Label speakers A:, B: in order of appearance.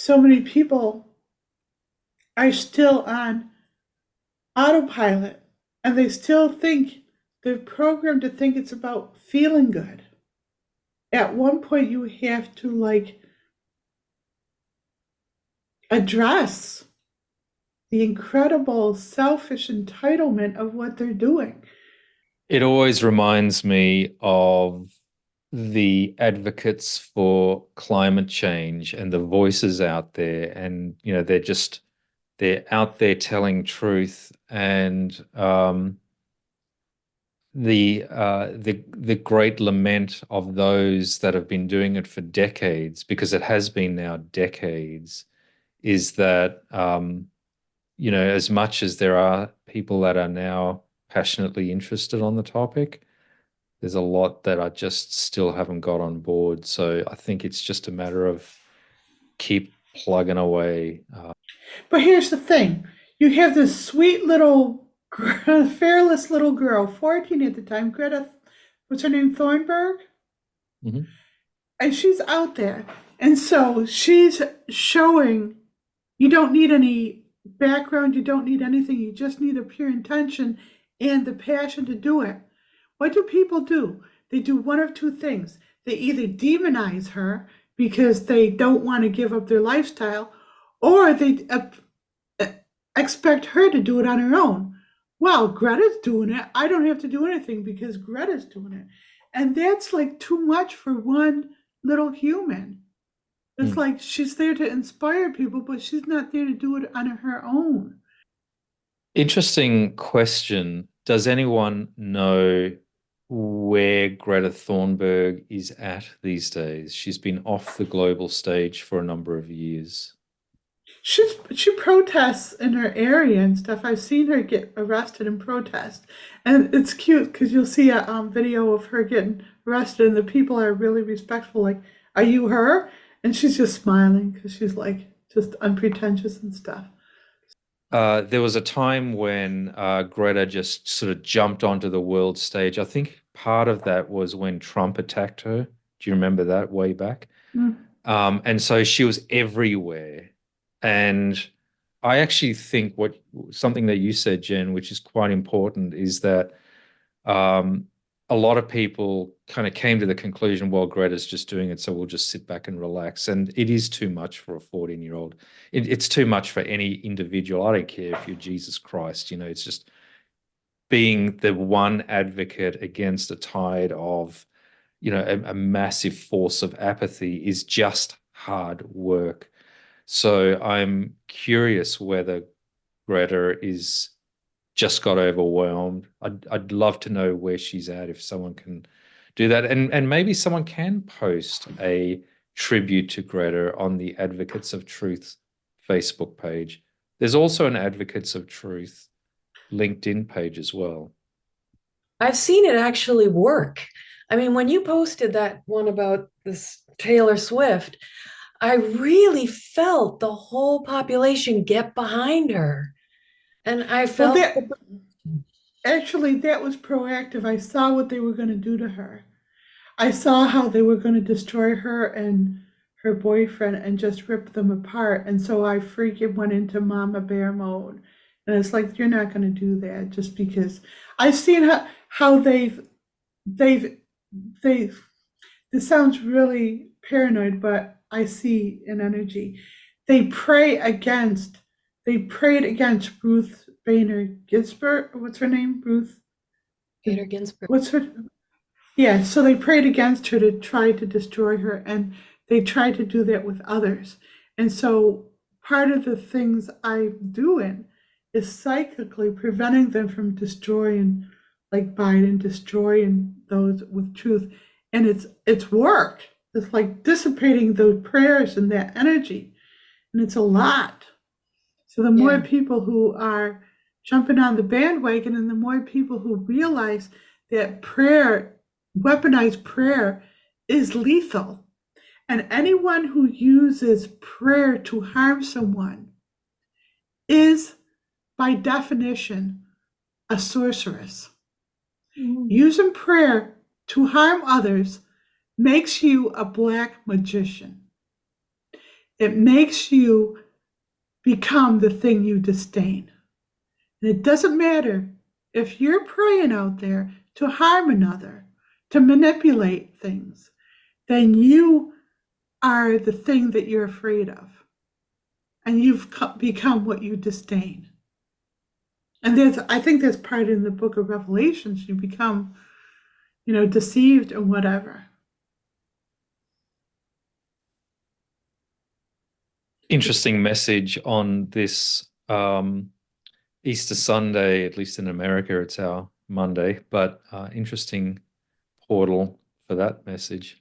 A: so many people are still on autopilot and they still think they're programmed to think it's about feeling good. At one point, you have to address the incredible selfish entitlement of what they're doing.
B: It always reminds me of the advocates for climate change and the voices out there. And, they're out there telling truth. And the great lament of those that have been doing it for decades, because it has been now decades, is that as much as there are people that are now passionately interested on the topic, there's a lot that I just still haven't got on board. So I think it's just a matter of keep plugging away.
A: But here's the thing, you have this sweet little, fearless little girl, 14 at the time, Greta, what's her name, Thornburg?
B: Mhm.
A: And she's out there. And so she's showing you don't need any background, you don't need anything, you just need a pure intention and the passion to do it. What do people do? They do one of two things. They either demonize her because they don't want to give up their lifestyle, or they expect her to do it on her own. Well, Greta's doing it. I don't have to do anything because Greta's doing it. And that's like too much for one little human. It's
B: Mm.
A: like she's there to inspire people, but she's not there to do it on her own.
B: Interesting question. Does anyone know where Greta Thunberg is at these days? She's been off the global stage for a number of years.
A: She protests in her area and stuff. I've seen her get arrested and protest, and it's cute because you'll see a video of her getting arrested, and the people are really respectful. Like, "Are you her?" And she's just smiling because she's like just unpretentious and stuff.
B: There was a time when Greta just sort of jumped onto the world stage. I think part of that was when Trump attacked her. Do you remember that way back?
A: Mm.
B: And so she was everywhere. And I actually think what something that you said, Jen, which is quite important, is that um, a lot of people kind of came to the conclusion, well, Greta's just doing it, so we'll just sit back and relax. And it is too much for a 14-year-old. It's too much for any individual. I don't care if you're Jesus Christ, it's just being the one advocate against a tide of, a massive force of apathy is just hard work. So I'm curious whether Greta is just got overwhelmed. I'd love to know where she's at if someone can do that. And maybe someone can post a tribute to Greta on the Advocates of Truth Facebook page. There's also an Advocates of Truth LinkedIn page as well.
C: I've seen it actually work. I mean, when you posted that one about this Taylor Swift, I really felt the whole population get behind her. And I
A: Well,
C: felt,
A: that actually that was proactive. I saw what they were going to do to her. I saw how they were going to destroy her and her boyfriend and just rip them apart. And so I freaking went into mama bear mode. And it's like, you're not going to do that just because I've seen how they've, they've, this sounds really paranoid, but I see an energy. They pray against, they prayed against Ruth Bader Ginsburg. What's her name? Ruth?
C: Bader Ginsburg.
A: What's her? Yeah, so they prayed against her to try to destroy her, and they tried to do that with others. And so part of the things I'm doing is psychically preventing them from destroying, like Biden, destroying those with truth. And it's worked. It's like dissipating those prayers and that energy. And it's a lot. So the more
C: Yeah.
A: people who are jumping on the bandwagon and the more people who realize that prayer, weaponized prayer, is lethal. And anyone who uses prayer to harm someone is, by definition, a sorceress. Using prayer to harm others makes you a black magician. It makes you become the thing you disdain. And it doesn't matter if you're praying out there to harm another, to manipulate things, then you are the thing that you're afraid of. And you've become what you disdain. And I think there's part in the book of Revelations, you become, deceived and whatever.
B: Interesting message on this Easter Sunday, at least in America, it's our Monday, but interesting portal for that message.